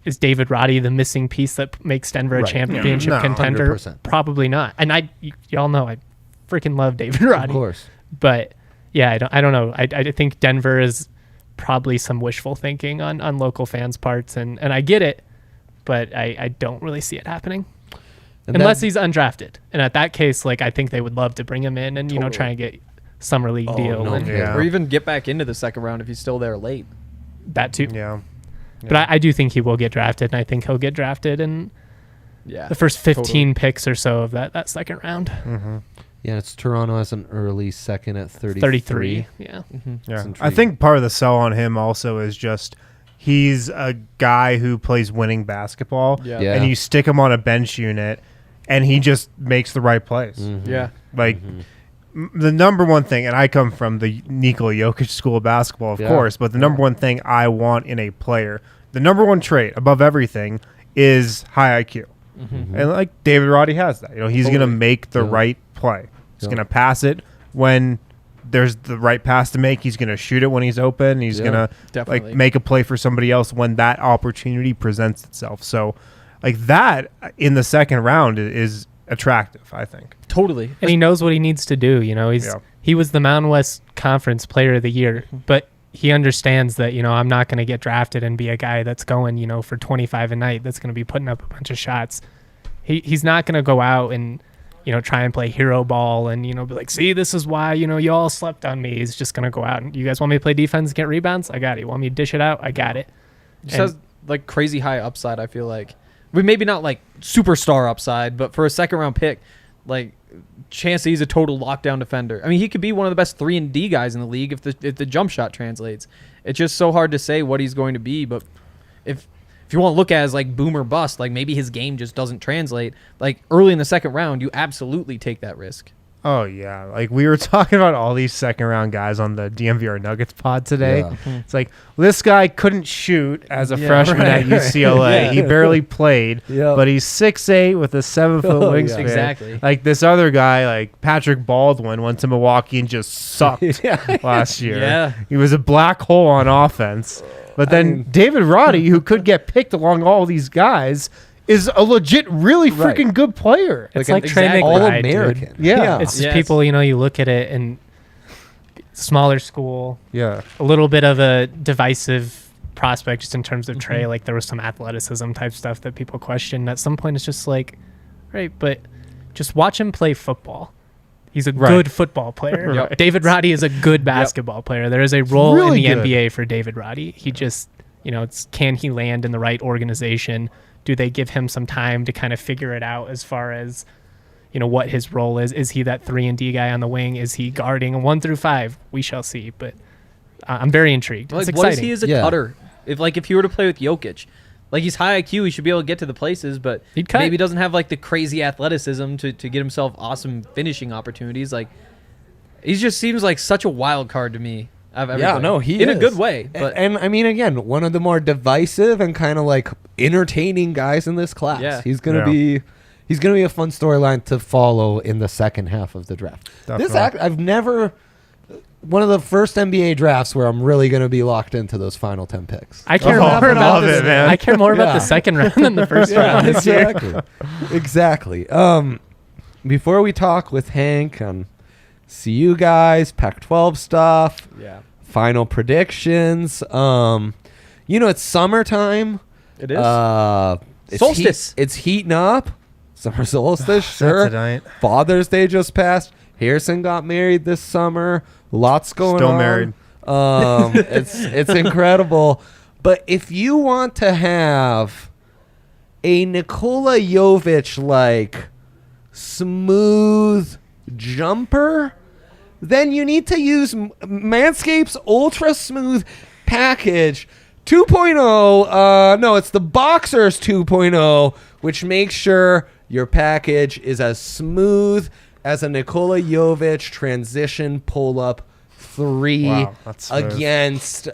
is David Roddy the missing piece that makes Denver a Right. championship No, contender? 100%. Probably not. And y'all know I freaking love David Roddy. Of course. But yeah, I don't know. I think Denver is probably some wishful thinking on local fans' parts, and I get it, but I don't really see it happening. And Unless that- he's undrafted. And at that case, I think they would love to bring him in and, try and get summer league deal no and kidding. Yeah. Or even get back into the second round if he's still there late. that too. Yeah. But I do think he will get drafted, and I think he'll get drafted in Yeah. the first 15 totally. picks or so of that second round. Mm-hmm. Yeah, it's Toronto as an early second at 33. Yeah. Yeah. I intriguing. think part of the sell on him also is just he's a guy who plays winning basketball, Yeah. Yeah. and you stick him on a bench unit, and he just makes the right plays. Yeah. Like the number one thing, and I come from the Nikola Jokic school of basketball, of Yeah. course, but the number one thing I want in a player, the number one trait above everything, is high IQ. And like David Roddy has that. He's going to Totally. make the Yeah. right play. He's Yeah. going to pass it when there's the right pass to make. He's going to shoot it when he's open. He's Yeah. going to Definitely. make a play for somebody else when that opportunity presents itself. So that in the second round is attractive, I think. Totally. And he knows what he needs to do. He was the Mountain West Conference Player of the Year, but he understands that I'm not going to get drafted and be a guy that's going for 25 a night. That's going to be putting up a bunch of shots. He's not going to go out and try and play hero ball and be like, see, this is why you all slept on me. He's just going to go out and, you guys want me to play defense and get rebounds? I got it. You want me to dish it out? I got it. Just has like crazy high upside, I feel like. Maybe not like superstar upside, but for a second round pick, like chance that he's a total lockdown defender. I mean, he could be one of the best 3-and-D guys in the league if the jump shot translates. It's just so hard to say what he's going to be, but if you want to look at it as like boom or bust, like maybe his game just doesn't translate. Like early in the second round, you absolutely take that risk. Oh, yeah. Like, we were talking about all these second-round guys on the DMVR Nuggets pod today. Yeah. It's like, this guy couldn't shoot as a freshman at UCLA. Yeah. He barely played, Yeah. but he's 6'8" with a 7-foot Oh, yeah. wingspan. Exactly. Like, this other guy, like Patrick Baldwin, went to Milwaukee and just sucked last year. Yeah. He was a black hole on offense. But then David Roddy, who could get picked along all these guys, is a legit, really freaking good player. It's Like like an Trey exact McBride, All-American. dude. Yeah. It's just Yes. people, you look at it and smaller school, Yeah. a little bit of a divisive prospect just in terms of Trey. Like there was some athleticism type stuff that people questioned. At some point, it's just like, right, but just watch him play football. He's a good football player. Yep. David Roddy is a good basketball player. There is a role Really in the good. NBA for David Roddy. He just, it's can he land in the right organization? Do they give him some time to kind of figure it out as far as, what his role is? Is he that 3-and-D guy on the wing? Is he guarding 1 through 5? We shall see. But I'm very intrigued. Like, It's what is exciting. he as a Yeah. cutter? If he were to play with Jokic, like he's high IQ, he should be able to get to the places, but He'd cut. maybe doesn't have like the crazy athleticism to get himself awesome finishing opportunities. Like he just seems like such a wild card to me. He in is. a good way. But and I mean, again, one of the more divisive and kind of like entertaining guys in this class. Yeah. He's gonna be a fun storyline to follow in the second half of the draft. Definitely. I've never one of the first NBA drafts where I'm really gonna be locked into those final 10 picks. I care Oh, more I about love this. it, man. I care more about Yeah. the second round than the first round this year. Exactly. Before we talk with Hank on see you guys, Pac-12 stuff, yeah, final predictions. It's summertime. it is. It's Solstice. It's heating up. Summer solstice, sure. tonight. Father's Day just passed. Harrison got married this summer. Lots going Still on. married. It's incredible. But if you want to have a Nikola Jovic like smooth jumper, then you need to use Manscaped's Ultra Smooth Package 2.0. No, it's the Boxers 2.0, which makes sure your package is as smooth as a Nikola Jovic transition pull-up 3 Wow, that's smooth. against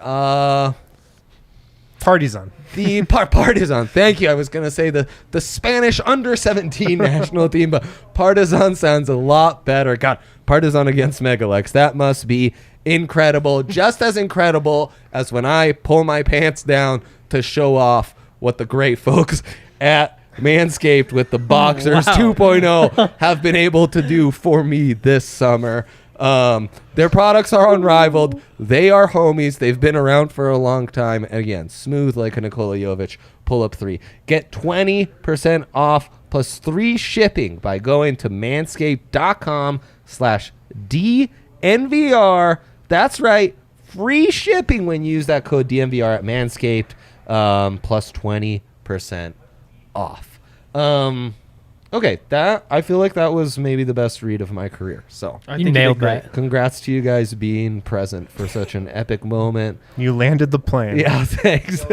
Partizan. the Partizan. Thank you. I was going to say the Spanish under-17 national team, but Partizan sounds a lot better. God, Partizan against Megalex. That must be incredible. Just as incredible as when I pull my pants down to show off what the great folks at Manscaped with the Boxers 2.0 have been able to do for me this summer. Their products are unrivaled. They are homies. They've been around for a long time. Again, smooth like a Nikola Jovic pull-up 3. Get 20% off plus 3 shipping by going to manscaped.com/DNVR. That's right. Free shipping when you use that code DNVR at Manscaped, plus 20% off. Okay, I feel like that was maybe the best read of my career. So I You think nailed did great. that. congrats to you guys being present for such an epic moment. You landed the plane. Yeah, thanks.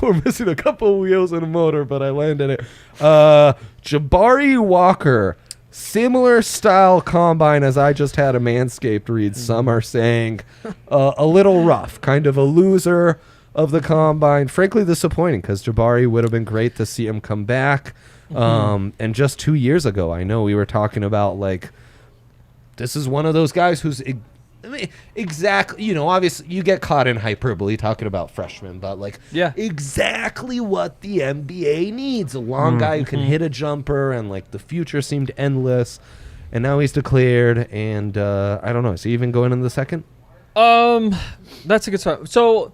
We're missing a couple wheels and a motor, but I landed it. Jabari Walker, similar style combine as I just had a Manscaped read. Some are saying a little rough, kind of a loser of the combine. Frankly, disappointing because Jabari would have been great to see him come back. And just 2 years ago, I know we were talking about like, this is one of those guys who's exactly, obviously you get caught in hyperbole talking about freshmen, but like, exactly what the NBA needs. A long guy who can hit a jumper, and like the future seemed endless. And now he's declared, and I don't know, is he even going in the second? That's a good start. So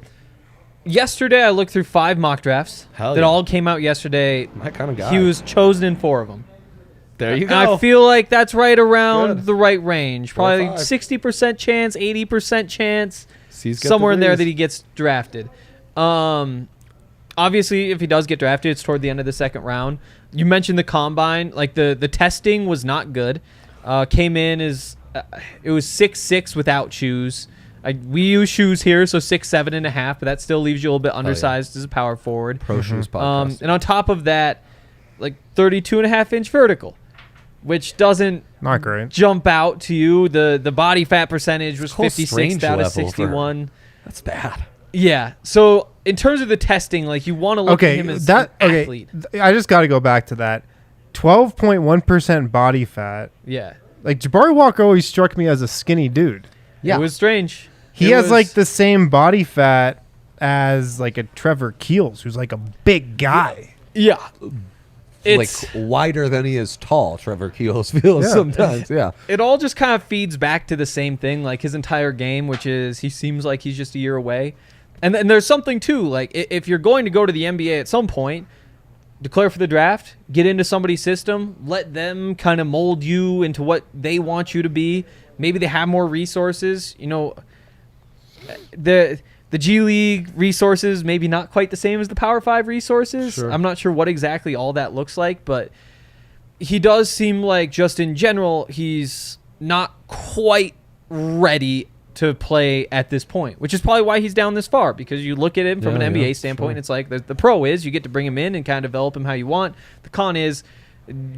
yesterday I looked through 5 mock drafts Hell that yeah. all came out yesterday. My kind of guy. He was chosen in 4 of them. There you And go. I feel like that's right around Good. the right range. 4 or Probably 5. 60% chance, 80% chance, He's got somewhere in there threes. that he gets drafted. Obviously, if he does get drafted, it's toward the end of the second round. You mentioned the combine. Like the testing was not good. Came in as it was 6'6" without shoes. We use shoes here, so 6'7.5", but that still leaves you a little bit undersized as a power forward. Pro Shoes podcast. And on top of that, like 32.5-inch vertical. which doesn't Not great. jump out to you. The body fat percentage was Whole 56 strange out of level for- 61. That's bad. Yeah. So in terms of the testing, like you want to look at him as an athlete. I just got to go back to that. 12.1% body fat. Yeah. Like Jabari Walker always struck me as a skinny dude. Yeah. It was strange. He It has was- like the same body fat as like a Trevor Keels, who's like a big guy. Yeah. It's like wider than he is tall, Trevor Keels feels Yeah. sometimes. Yeah. it all just kind of feeds back to the same thing, like his entire game, which is he seems like he's just a year away. And then there's something too, like if you're going to go to the NBA at some point, declare for the draft, get into somebody's system, let them kind of mold you into what they want you to be. Maybe they have more resources. You know, the G League resources maybe not quite the same as the Power 5 resources. Sure. I'm not sure what exactly all that looks like, but he does seem like just in general he's not quite ready to play at this point, which is probably why he's down this far, because you look at him from Yeah, an NBA yeah, standpoint, sure. it's like the pro is you get to bring him in and kind of develop him how you want. The con is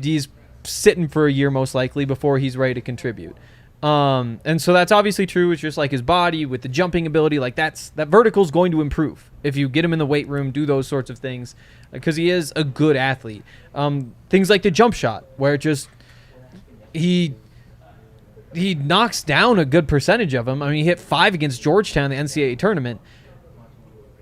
he's sitting for a year most likely before he's ready to contribute. And so that's obviously true. It's just like his body with the jumping ability, like that vertical is going to improve if you get him in the weight room, do those sorts of things, because he is a good athlete. Things like the jump shot, where it just he knocks down a good percentage of them. I mean, he hit 5 against Georgetown in the NCAA tournament.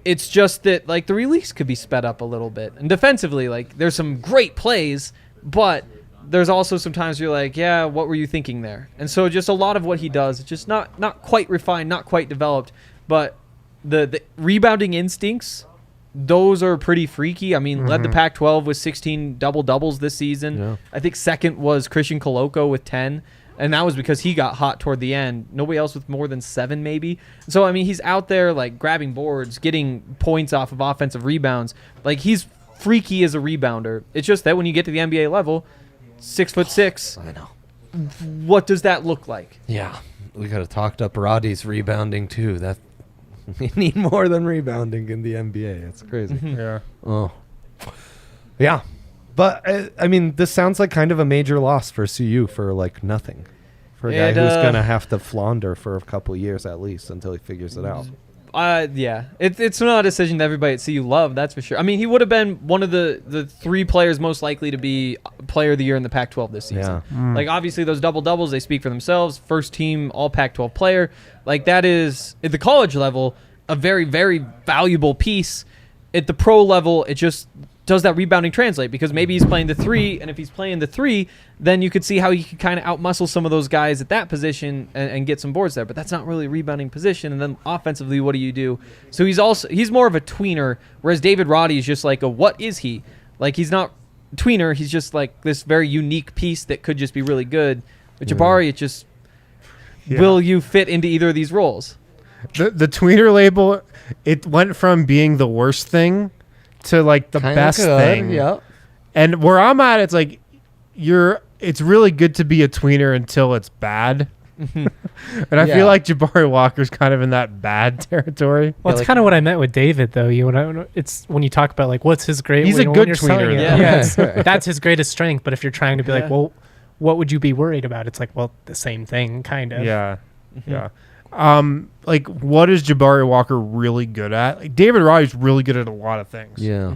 It's just that like the release could be sped up a little bit, and defensively, like there's some great plays, but there's also some times you're like, yeah, what were you thinking there? And so just a lot of what he does, it's just not quite refined, not quite developed, but the rebounding instincts, those are pretty freaky. I mean, led the Pac-12 with 16 double-doubles this season. Yeah. I think second was Christian Coloco with 10, and that was because he got hot toward the end. Nobody else with more than 7 maybe. So, I mean, he's out there like grabbing boards, getting points off of offensive rebounds. Like, he's freaky as a rebounder. It's just that when you get to the NBA level, 6'6", I know. what does that look like? Yeah. We could have talked up Roddy's rebounding too. That we need more than rebounding in the NBA. It's crazy. Yeah. Oh. Yeah. But I mean, this sounds like kind of a major loss for CU for like nothing. For a guy who's going to have to flounder for a couple years at least until he figures it out. Yeah, it's not a decision that everybody at CU loved, that's for sure. I mean, he would have been one of the 3 players most likely to be player of the year in the Pac-12 this season. Yeah. Like, obviously, those double-doubles, they speak for themselves. First team all Pac-12 player. Like, that is, at the college level, a very, very valuable piece. At the pro level, it just does that rebounding translate, because maybe he's playing the 3, and if he's playing the 3, then you could see how he could kind of outmuscle some of those guys at that position and get some boards there. But that's not really a rebounding position. And then offensively, what do you do? So he's more of a tweener, whereas David Roddy is just like what is he? Like, he's not a tweener. He's just like this very unique piece that could just be really good. With Jabari, it just will you fit into either of these roles? The tweener label, it went from being the worst thing to like the Kinda best good, thing. Yep. And where I'm at, it's like it's really good to be a tweener until it's bad. And I Yeah. feel like Jabari Walker's kind of in that bad territory. Well, Yeah, it's like- kind of what I meant with David, though. It's when you talk about like what's his great. He's a when good you're selling tweener, it, though. Yeah, that's his greatest strength. But if you're trying to be Yeah. like, well, what would you be worried about? It's like, well, the same thing, kind of. Yeah. Yeah. Like, what is Jabari Walker really good at? Like, David Roddy's really good at a lot of things. Yeah.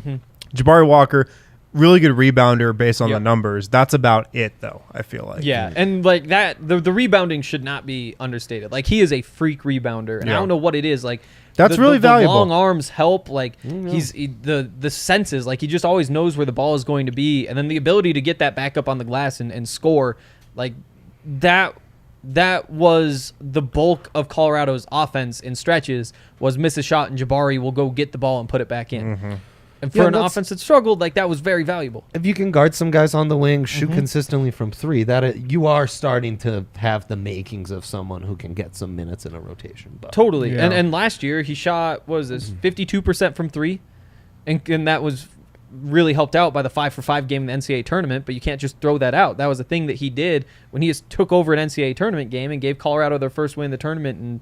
Jabari Walker, really good rebounder based on Yep. the numbers. That's about it, though, I feel like. Yeah, and like that, the rebounding should not be understated. Like, he is a freak rebounder, and I Yeah. don't know what it is. Like, That's really valuable. The long arms help. Like, the senses. Like, he just always knows where the ball is going to be, and then the ability to get that back up on the glass and score. Like, that was the bulk of Colorado's offense in stretches. Was miss a shot and Jabari will go get the ball and put it back in. And for Yeah, an that's- offense that struggled, like, that was very valuable. If you can guard some guys on the wing, shoot consistently from 3, you are starting to have the makings of someone who can get some minutes in a rotation. But Totally. Yeah. And last year he shot, what was this, 52% from 3, and that was really helped out by the 5-for-5 game in the NCAA tournament. But you can't just throw that out. That was a thing that he did when he just took over an NCAA tournament game and gave Colorado their first win in the tournament in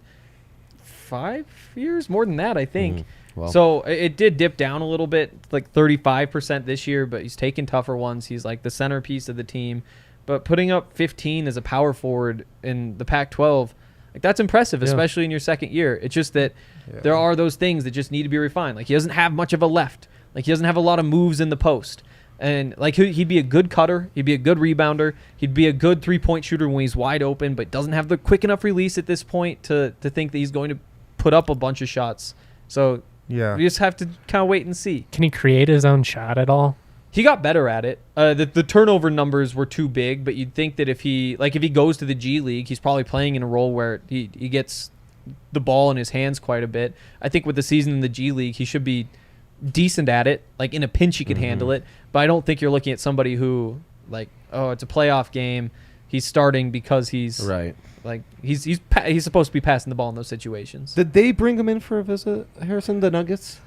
5 years, more than that, I think. Well. So it did dip down a little bit, like 35% this year, but he's taking tougher ones. He's like the centerpiece of the team. but putting up 15 as a power forward in the Pac-12, like that's impressive, especially in your second year. It's just that there are those things that just need to be refined. Like he doesn't have much of a left. Like he doesn't have a lot of moves in the post. And like he'd be a good cutter, he'd be a good rebounder, he'd be a good 3-point shooter when he's wide open, but doesn't have the quick enough release at this point to think that he's going to put up a bunch of shots. So we just have to kind of wait and see. Can he create his own shot at all? He got better at it. The turnover numbers were too big, but you'd think that if he goes to the G League, he's probably playing in a role where he gets the ball in his hands quite a bit. I think with the season in the G League, he should be decent at it. Like in a pinch, he could handle it. But I don't think you're looking at somebody who like, oh, it's a playoff game. He's starting because he's Right. like he's supposed to be passing the ball in those situations. Did they bring him in for a visit, Harrison, the Nuggets?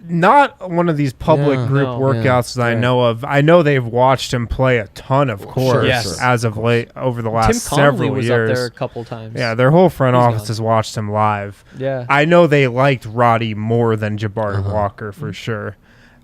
Not one of these public group No. workouts that I Right. know of. I know they've watched him play a ton, of course, Yes. as of late over the last Tim Connolly several was years. up there a couple times. Yeah, their whole front He's office gone. has watched him live. Yeah. I know they liked Roddy more than Jabari Uh-huh. Walker for sure.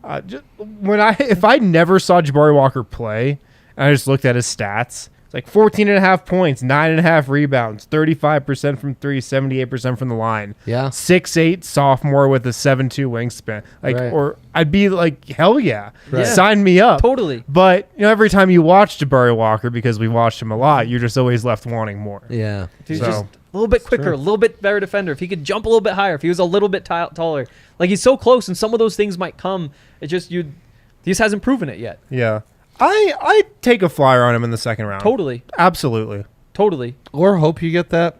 If I never saw Jabari Walker play and I just looked at his stats, it's like 14.5 points, 9.5 rebounds, 35% from 3, 78% from the line. Yeah. 6'8" sophomore with a 7'2" wingspan. Like, Right. or I'd be like, hell yeah, Right. sign me up. Totally. But every time you watch Jabari Walker, because we watched him a lot, you're just always left wanting more. Yeah. He's So- just a little bit quicker, a little bit better defender. If he could jump a little bit higher, if he was a little bit taller, like he's so close, and some of those things might come. It just he just hasn't proven it yet. Yeah, I take a flyer on him in the second round. Totally, Absolutely. totally. Or hope you get that,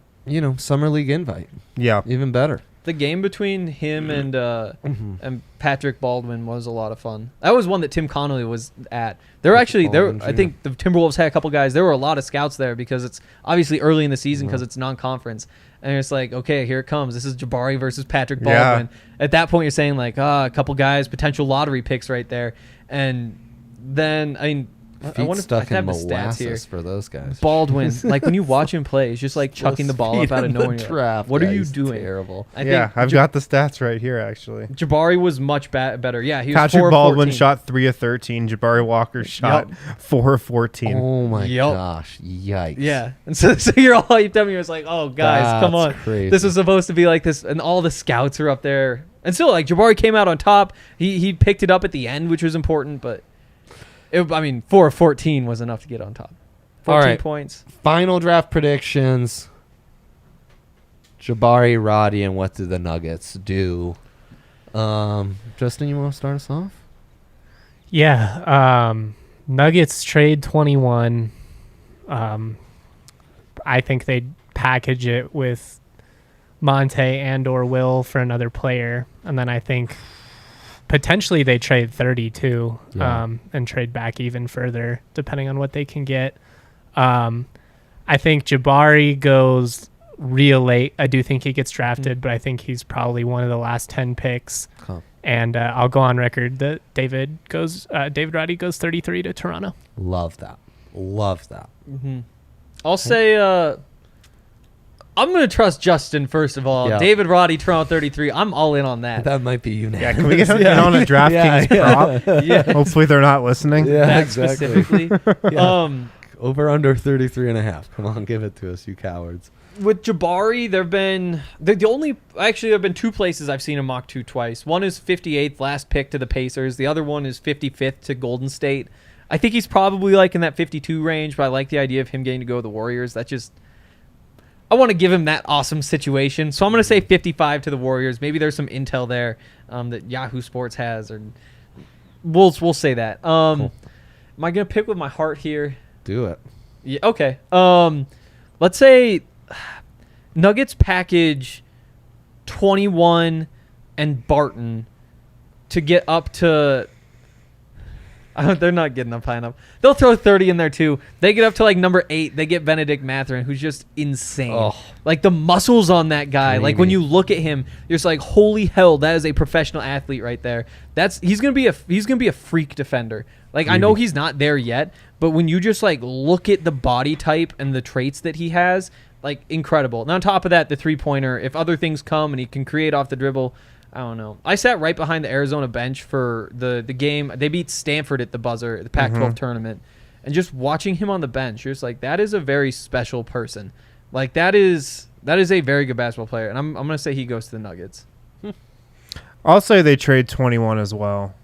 summer league invite. Yeah. Even better. The game between him and Mm-hmm. and Patrick Baldwin was a lot of fun. That was one that Tim Connolly was at. There were actually Baldwin I Jr. think the Timberwolves had a couple guys. There were a lot of scouts there because it's obviously early in the season because Mm-hmm. it's non-conference. And it's like, okay, here it comes. This is Jabari versus Patrick Yeah. Baldwin. At that point, you're saying like, a couple guys, potential lottery picks right there. And then I Feet wonder if I stuck have in the stats here. molasses for those guys. Baldwin, like when you watch him play, he's just like chucking the ball up out of nowhere. You're like, what are you doing? Terrible. I Yeah, think I've got the stats right here, actually. Jabari was much better. Yeah, he was Patrick 4 of Baldwin 14. shot 3 of 13. Jabari Walker shot 4 of 14. Oh my Yup. gosh! Yikes! Yeah, and so you're all hyped up, and you're just like, oh guys, come That's on, crazy. this is supposed to be like this, and all the scouts are up there, and still like Jabari came out on top. He picked it up at the end, which was important, but 4 of 14 was enough to get on top. 14 All right. points. Final draft predictions. Jabari, Roddy, and what do the Nuggets do? Justin, you want to start us off? Yeah. Nuggets trade 21. I think they'd package it with Monte and or Will for another player. And then I think potentially they trade 32 Yeah. and trade back even further, depending on what they can get. I think Jabari goes real late. I do think he gets drafted, but I think he's probably one of the last 10 picks. Huh. And I'll go on record that David Roddy goes 33 to Toronto. Love that. Love that. Mm-hmm. I'll say I'm gonna trust Justin first of all. Yeah. David Roddy, Toronto 33. I'm all in on that. That might be unanimous. Yeah, can we get on a DraftKings prop? Yeah. Hopefully they're not listening. Yeah, That exactly. specifically. Yeah. Over under 33 and a half. Come on, give it to us, you cowards. With Jabari, there have been two places I've seen him mock to twice. One is 58th, last pick to the Pacers. The other one is 55th to Golden State. I think he's probably like in that 52 range, but I like the idea of him getting to go to the Warriors. I want to give him that awesome situation. So I'm going to say 55 to the Warriors. Maybe there's some intel there that Yahoo Sports has, or we'll say that. Am I going to pick with my heart here? Do it. Yeah. Okay. Let's say Nuggets package 21 and Barton to get up to. They're not getting up high enough. They'll throw 30 in there too. They get up to like number 8. They get Benedict Mathurin, who's just insane. Oh. Like the muscles on that guy. Like when Dreamy. you look at him, you're just like, holy hell, that is a professional athlete right there. He's gonna be a freak defender. Like I know he's not there yet, but when you just like look at the body type and the traits that he has, like incredible. And on top of that, the 3-pointer. If other things come and he can create off the dribble. I don't know. I sat right behind the Arizona bench for the game. They beat Stanford at the buzzer, the Pac-12 tournament. and just watching him on the bench, you're just like, that is a very special person. Like that is a very good basketball player, and I'm gonna say he goes to the Nuggets. I'll say they trade 21 as well.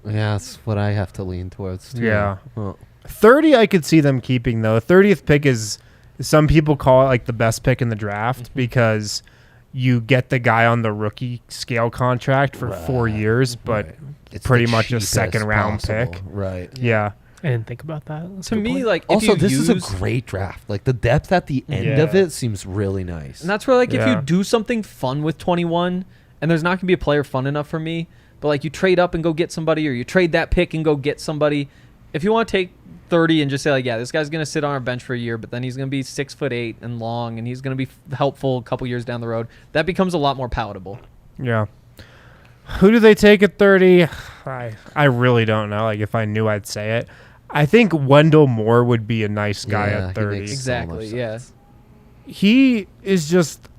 Yeah, that's what I have to lean towards. Too. Yeah. Well, 30 I could see them keeping, though. 30th pick is, some people call it like the best pick in the draft because you get the guy on the rookie scale contract for 4 years, but it's pretty the much a cheapest second round possible. pick. Right. Yeah. I didn't think about that. That's a To good me, point. like, if Also, you this is a use- great draft. Like the depth at the end of it seems really nice. And that's where, like, if Yeah. you do something fun with 21, and there's not going to be a player fun enough for me, but, like, you trade up and go get somebody, or you trade that pick and go get somebody. If you want to take 30 and just say, like, yeah, this guy's going to sit on our bench for a year, but then he's going to be 6'8" and long, and he's going to be helpful a couple years down the road, that becomes a lot more palatable. Yeah. Who do they take at 30? I really don't know. Like, if I knew, I'd say it. I think Wendell Moore would be a nice guy Yeah, he at 30. makes Exactly, so much yeah. sense. He is just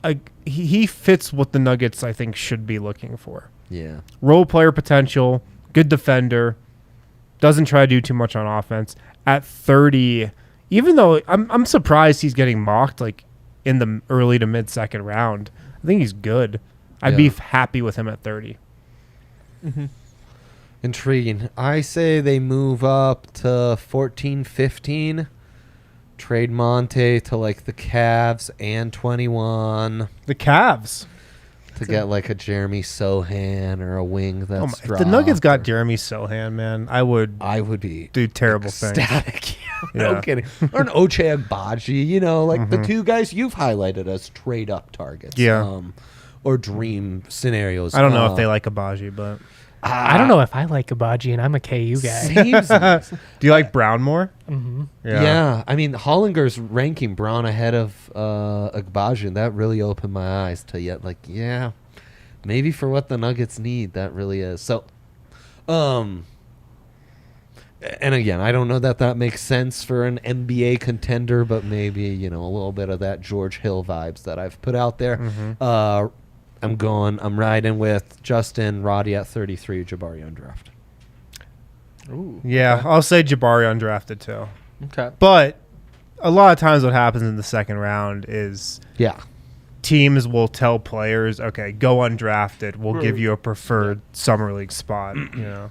he fits what the Nuggets I think should be looking for. Yeah. Role player potential, good defender, doesn't try to do too much on offense. At 30, even though I'm surprised he's getting mocked like in the early to mid second round, I think he's good. I'd be Yeah. happy with him at 30. Intriguing. I say they move up to 14, 15. Trade Monte to like the Cavs and 21 The Cavs. to get like a Jeremy Sohan or a wing that's If the Nuggets got dropped, or- Jeremy Sohan, man, I would I would be do terrible things. ecstatic. No Yeah. kidding. Or an Ochai Agbaji, like the two guys you've highlighted as trade up targets. Yeah. Or dream scenarios. I don't know if they like Abaji, but I don't know if I like Abaji, and I'm a KU guy. Seems nice. do you like Brown more? hmm Yeah. I mean, Hollinger's ranking Brown ahead of Agbaji, and that really opened my eyes to yet, like, yeah, maybe for what the Nuggets need, that really is. So, and again, I don't know that makes sense for an NBA contender, but maybe, a little bit of that George Hill vibes that I've put out there. I'm riding with Justin, Roddy at 33, Jabari undrafted. Ooh. Yeah, I'll say Jabari undrafted too. Okay. But a lot of times what happens in the second round is Yeah. teams will tell players, okay, go undrafted. We'll give you a preferred summer league spot. You'll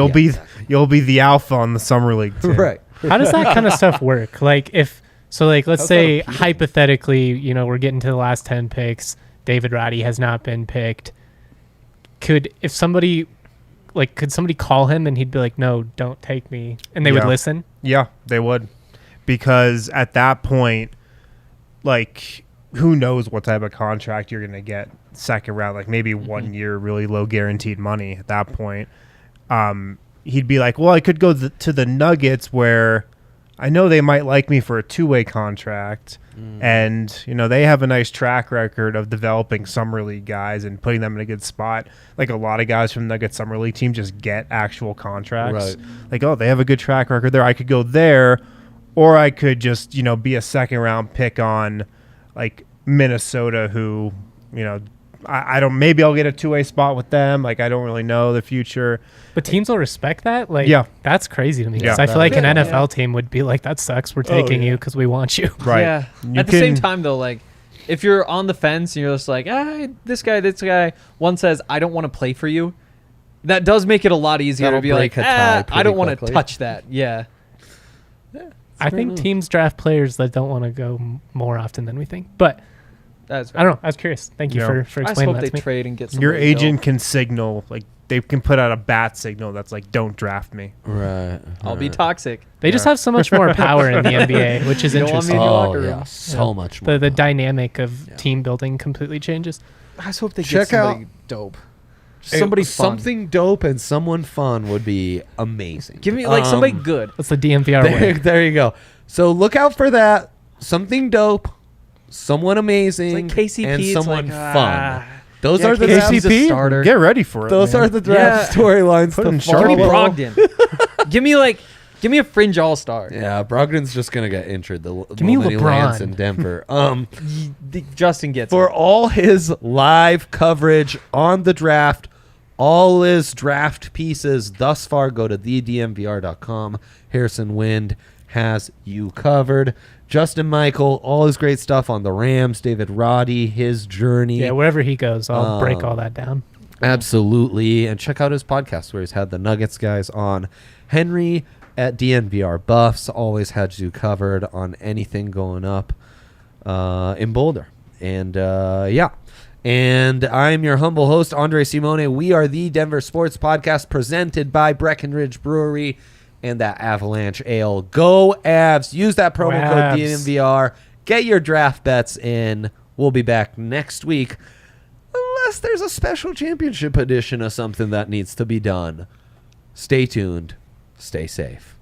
Yeah, be exactly. you'll be the alpha on the summer league team. Right. How does that kind of stuff work? Like, let's How's say that appealing? hypothetically, we're getting to the last 10 picks. David Roddy has not been picked. Could somebody call him and he'd be like, no, don't take me, and they would Yeah. listen? Yeah, they would. Because at that point, like, who knows what type of contract you're going to get second round, like maybe 1 year really low guaranteed money at that point. He'd be like, well, I could go to the Nuggets where I know they might like me for a two-way contract. And, they have a nice track record of developing summer league guys and putting them in a good spot. Like a lot of guys from the Nuggets summer league team just get actual contracts. Right. Like, oh, they have a good track record there. I could go there, or I could just, be a second round pick on like Minnesota who, I don't, maybe I'll get a two-way spot with them. Like, I don't really know the future. But teams will respect that? Like, Yeah. that's crazy to me. 'Cause Yeah. I feel like an Yeah. NFL team would be like, that sucks. We're taking you because we want you. Right. Yeah. You At the same can- time, though, like, if you're on the fence and you're just like, this guy, one says, I don't want to play for you, that does make it a lot easier That'll to be break like, a tie I pretty don't want to quickly. touch that. Yeah. I think teams draft players that don't want to go more often than we think. But That's I don't know. I was curious. Thank you Yeah. for I just explaining hope that they to me. trade and get Your somebody agent dope. can signal, like, they can put out a bat signal that's like, don't draft me. Right. I'll be right. toxic. They just Yeah. have so much more power in the NBA, which is You don't want me interesting. in your Oh, locker room. yeah. So much more. The dynamic of Yeah. team building completely changes. I just hope they Check get somebody dope. Hey, Somebody fun. something dope and someone fun would be amazing. Give me like somebody Um, good. That's the DMVR There, way. there you go. So look out for that. Something dope, someone amazing, It's like KCP. and it's someone like, fun. Those Yeah, are the KCP draft, He's a starter. Get ready for it. those man. are the draft Yeah. storylines Put to in follow. Give me Follow. Brogdon. give me a fringe all star. Yeah, Brogdon's just gonna get injured the me moment he lands LeBron. in Denver. Justin gets For it. all his live coverage on the draft, all his draft pieces thus far, go to thedmvr.com. Harrison Wind has you covered. Justin Michael, all his great stuff on the Rams. David Roddy, his journey. Yeah, wherever he goes, I'll break all that down. Absolutely. And check out his podcast where he's had the Nuggets guys on. Henry at DNVR Buffs always had you covered on anything going up in Boulder. And yeah. And I'm your humble host, Andre Simone. We are the Denver Sports Podcast presented by Breckenridge Brewery and that Avalanche Ale. Go Avs. Use that promo code DNVR. Get your draft bets in. We'll be back next week. Unless there's a special championship edition of something that needs to be done. Stay tuned. Stay safe.